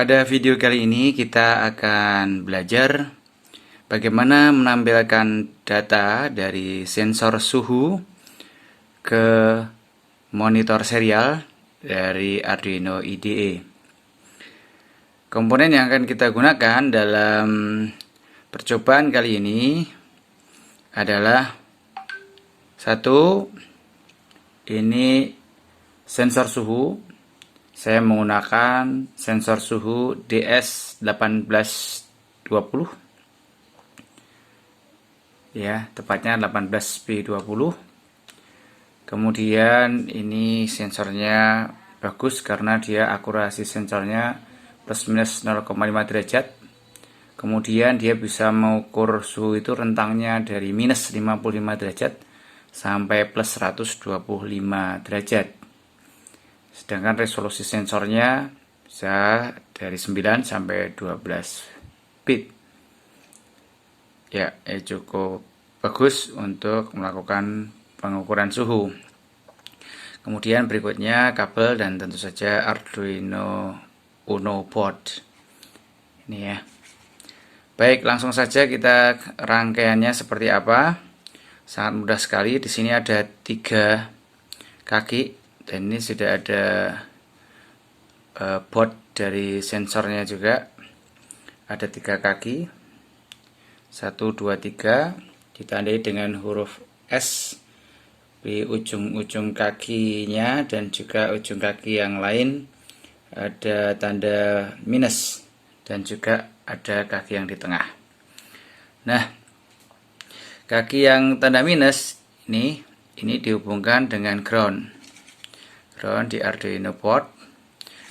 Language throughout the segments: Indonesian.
Pada video kali ini kita akan belajar bagaimana menampilkan data dari sensor suhu ke monitor serial dari Arduino IDE. Komponen yang akan kita gunakan dalam percobaan kali ini adalah satu, ini sensor suhu. Saya menggunakan sensor suhu DS1820, ya, tepatnya 18P20. Kemudian ini sensornya bagus karena dia akurasi sensornya plus minus 0,5 derajat. Kemudian dia bisa mengukur suhu itu rentangnya dari minus 55 derajat sampai plus 125 derajat. Sedangkan resolusi sensornya bisa dari 9 sampai 12 bit. Ya, cukup bagus untuk melakukan pengukuran suhu. Kemudian berikutnya kabel dan tentu saja Arduino Uno board. Ini ya. Baik, langsung saja kita rangkaiannya seperti apa. Sangat mudah sekali. Di sini ada 3 kaki. Dan ini sudah ada board dari sensornya juga. Ada 3 kaki. 1, 2, 3. Ditandai dengan huruf S di ujung-ujung kakinya dan juga ujung kaki yang lain ada tanda minus dan juga ada kaki yang di tengah. Nah, kaki yang tanda minus ini dihubungkan dengan ground di Arduino board.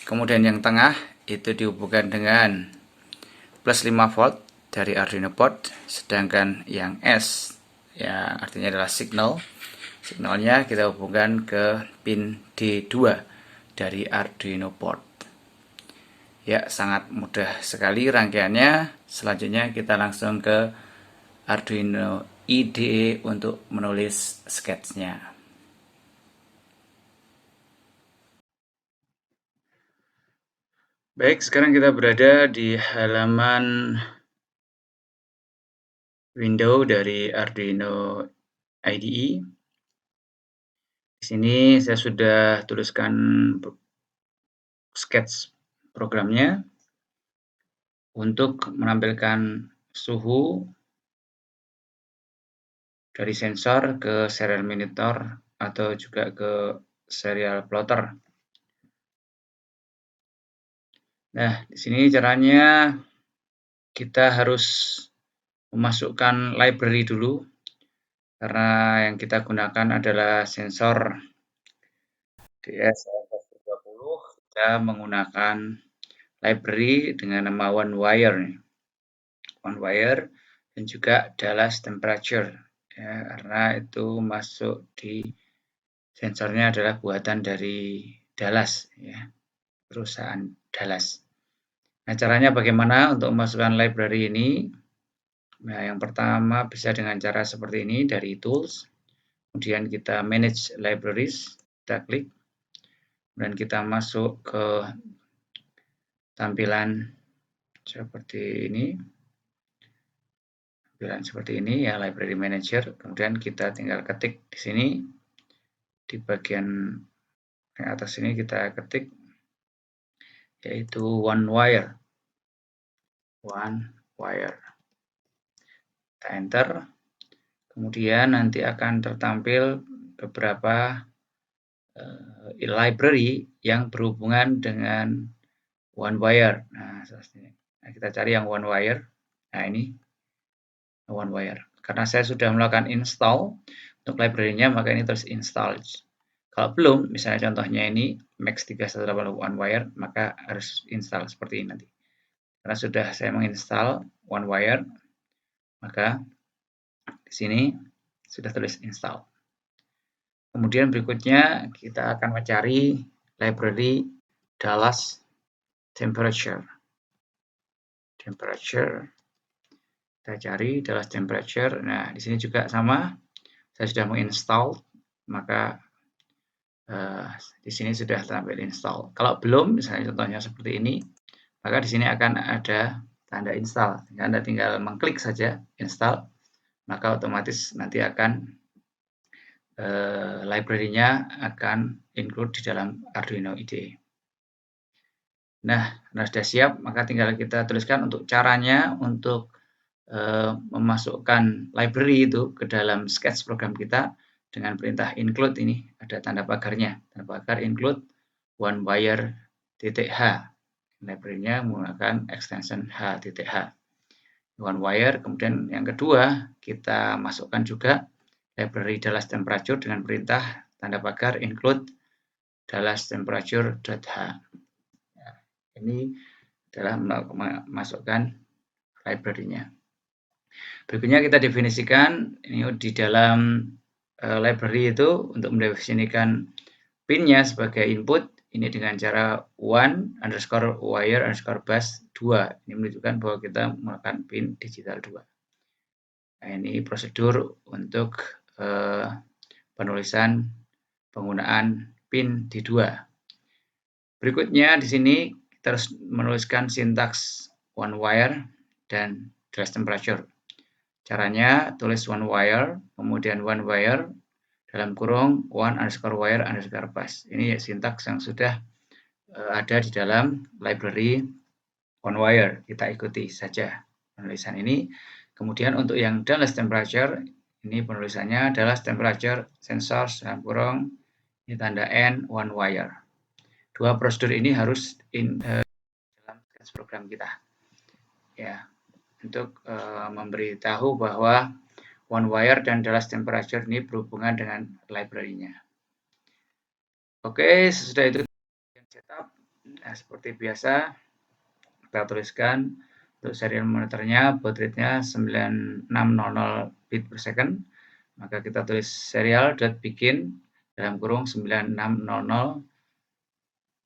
Kemudian yang tengah itu dihubungkan dengan plus 5 volt dari Arduino board, sedangkan yang S ya artinya adalah signalnya kita hubungkan ke pin D2 dari Arduino board. Ya, sangat mudah sekali rangkaiannya. Selanjutnya kita langsung ke Arduino IDE untuk menulis sketsnya. Baik, sekarang kita berada di halaman window dari Arduino IDE. Di sini saya sudah tuliskan sketch programnya untuk menampilkan suhu dari sensor ke serial monitor atau juga ke serial plotter. Nah, di sini caranya kita harus memasukkan library dulu, karena yang kita gunakan adalah sensor DS1820. Kita menggunakan library dengan nama OneWire dan juga Dallas Temperature, ya, karena itu masuk di sensornya adalah buatan dari Dallas, ya, perusahaan Dallas. Nah, caranya bagaimana untuk memasukkan library ini? Nah, yang pertama bisa dengan cara seperti ini dari Tools, kemudian kita Manage Libraries, kita klik, dan kita masuk ke tampilan seperti ini. Tampilan seperti ini ya, Library Manager. Kemudian kita tinggal ketik di sini, di bagian atas ini kita ketik yaitu OneWire. Kita enter. Kemudian nanti akan tertampil beberapa library yang berhubungan dengan OneWire. Nah, kita cari yang OneWire. Nah, ini OneWire. Karena saya sudah melakukan install untuk library-nya, maka ini terus install. Kalau belum, misalnya contohnya ini Max 3180 OneWire, maka harus install seperti ini nanti. Karena sudah saya menginstal OneWire, maka di sini sudah tulis install. Kemudian berikutnya kita akan mencari library Dallas Temperature. Kita cari Dallas Temperature. Nah, di sini juga sama. Saya sudah menginstall, maka di sini sudah tampil install. Kalau belum, misalnya contohnya seperti ini, maka di sini akan ada tanda install. Anda tinggal mengklik saja install, maka otomatis nanti akan library-nya akan include di dalam Arduino IDE. Nah, karena sudah siap, maka tinggal kita tuliskan untuk caranya untuk memasukkan library itu ke dalam sketch program kita dengan perintah include ini, ada tanda pagarnya, tanda pagar include onewire.h. Library-nya menggunakan extension h.h. OneWire. Kemudian yang kedua, kita masukkan juga library Dallas temperature dengan perintah tanda pagar include Dallas temperature.h. Ya, ini adalah memasukkan library-nya. Berikutnya kita definisikan ini di dalam library itu untuk mendefinisikan pin-nya sebagai input ini dengan cara one_wire_bus 2. Ini menunjukkan bahwa kita menggunakan pin digital 2. Nah, ini prosedur untuk penulisan penggunaan pin di 2. Berikutnya di sini kita harus menuliskan sintaks one wire dan Dallas temperature. Caranya tulis one wire, kemudian one wire, dalam kurung one_wire_bus. Ini sintaks yang sudah ada di dalam library OneWire. Kita ikuti saja penulisan ini. Kemudian untuk yang Dallas temperature, ini penulisannya Dallas temperature sensors dalam kurung, ini tanda N one wire. Dua prosedur ini harus dalam sketch program kita. Ya, untuk memberitahu bahwa OneWire dan Dallas temperature ini berhubungan dengan library-nya. Oke, sesudah itu setup. Nah, seperti biasa kita tuliskan untuk serial monitornya baud rate-nya 9600 bit per second. Maka kita tulis serial.begin dalam kurung 9600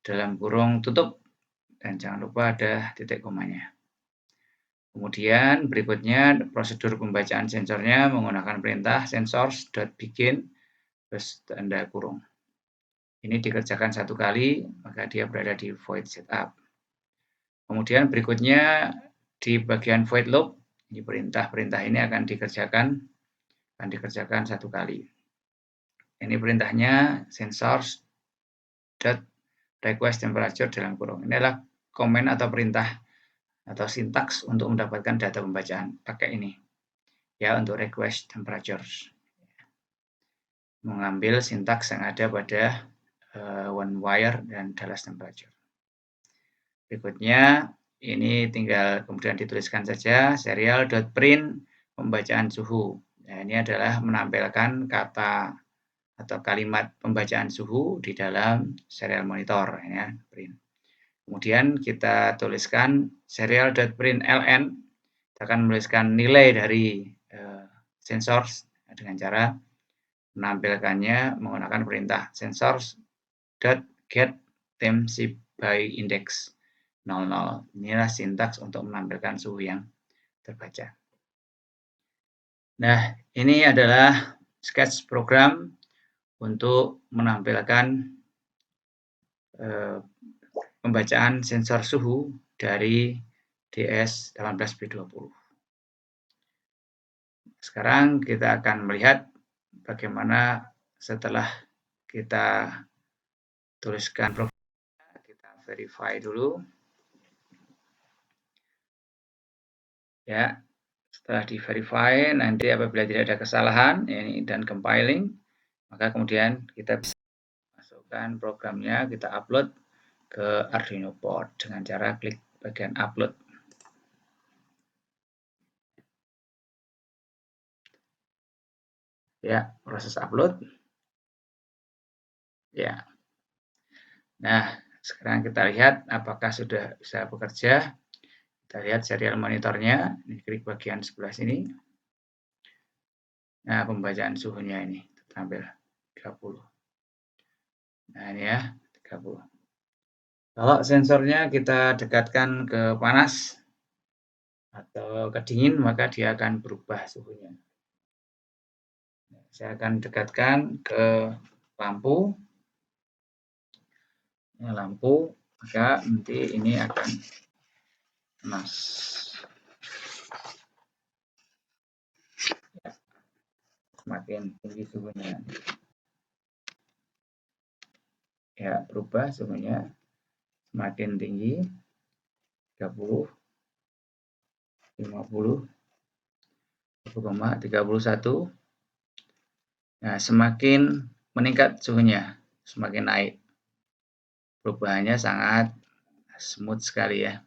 dalam kurung tutup dan jangan lupa ada titik komanya. Kemudian berikutnya prosedur pembacaan sensornya menggunakan perintah sensors.begin terus tanda kurung. Ini dikerjakan satu kali, maka dia berada di void setup. Kemudian berikutnya di bagian void loop, ini perintah-perintah ini akan dikerjakan satu kali. Ini perintahnya sensors.request temperature dalam kurung. Ini adalah komen atau perintah atau sintaks untuk mendapatkan data pembacaan. Pakai ini ya untuk request temperatures. Mengambil sintaks yang ada pada OneWire dan Dallas temperature. Berikutnya ini tinggal kemudian dituliskan saja serial.print pembacaan suhu. Nah, ini adalah menampilkan kata atau kalimat pembacaan suhu di dalam serial monitor ya, print. Kemudian kita tuliskan serial.print ln, kita akan menuliskan nilai dari sensor dengan cara menampilkannya menggunakan perintah sensors.get timestamp by index 00. Inilah sintaks untuk menampilkan suhu yang terbaca. Nah, ini adalah sketch program untuk menampilkan pembacaan sensor suhu dari DS18B20. Sekarang kita akan melihat bagaimana setelah kita tuliskan programnya, kita verify dulu. Ya, setelah di verify nanti apabila tidak ada kesalahan ini dan compiling, maka kemudian kita bisa masukkan programnya, kita upload ke Arduino board dengan cara klik bagian upload. Ya, proses upload. Ya. Nah, sekarang kita lihat apakah sudah bisa bekerja. Kita lihat serial monitornya, ini klik bagian sebelah sini. Nah, pembacaan suhunya ini tampil 30. Nah, ini ya, 30. Kalau sensornya kita dekatkan ke panas atau ke dingin, maka dia akan berubah suhunya. Saya akan dekatkan ke lampu. Ini lampu, maka nanti ini akan panas. Ya, semakin tinggi suhunya. Ya, berubah suhunya semakin tinggi, 30, 50, 1,31. Nah, semakin meningkat suhunya, semakin naik. Perubahannya sangat smooth sekali ya.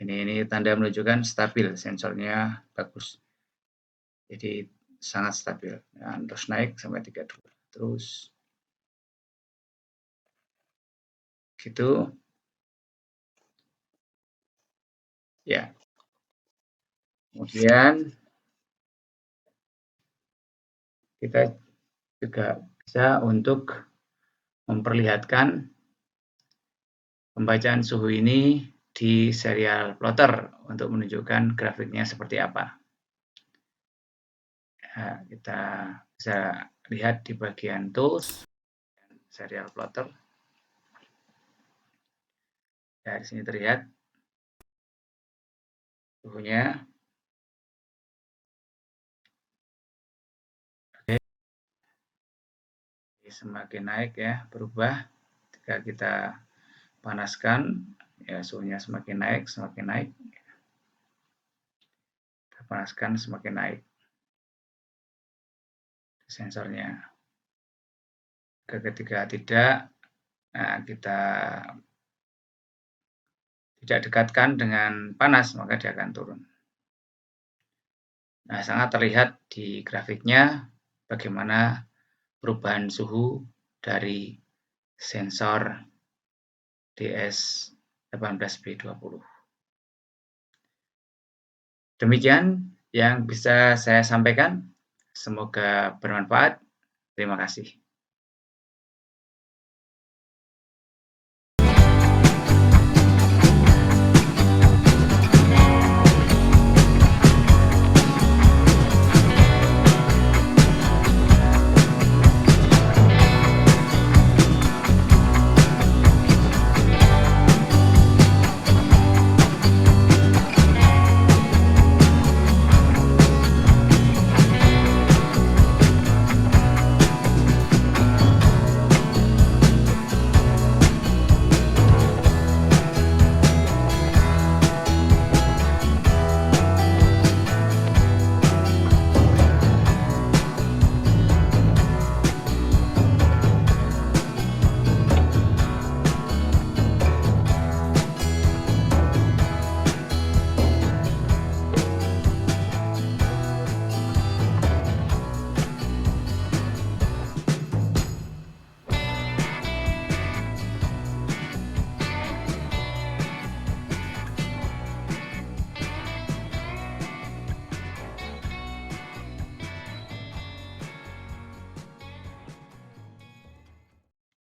Ini tanda menunjukkan stabil, sensornya bagus. Jadi sangat stabil. Nah, terus naik sampai 32. Terus gitu. Ya. Kemudian kita juga bisa untuk memperlihatkan pembacaan suhu ini di serial plotter untuk menunjukkan grafiknya seperti apa. Ya, kita bisa lihat di bagian tools, serial plotter. Ya, di sini terlihat suhunya. Oke. Semakin naik ya, berubah ketika kita panaskan, ya suhunya semakin naik, semakin naik. Kita panaskan semakin naik sensornya. Ketika tidak, nah kita tidak dekatkan dengan panas, maka dia akan turun. Nah, sangat terlihat di grafiknya bagaimana perubahan suhu dari sensor DS18B20. Demikian yang bisa saya sampaikan. Semoga bermanfaat. Terima kasih.